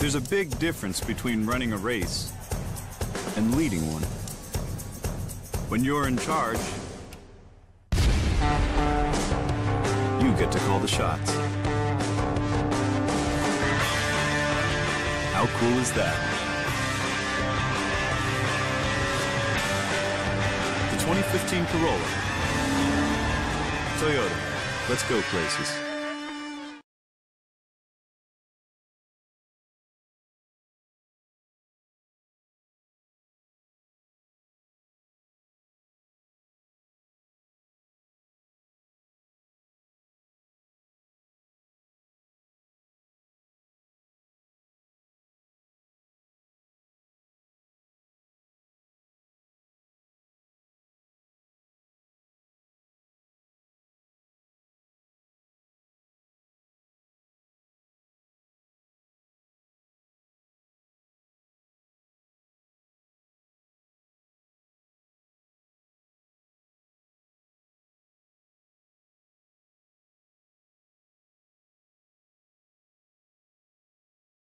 There's a big difference between running a race and leading one. When you're in charge, you get to call the shots. How cool is that? The 2015 Corolla. Toyota. Let's go places.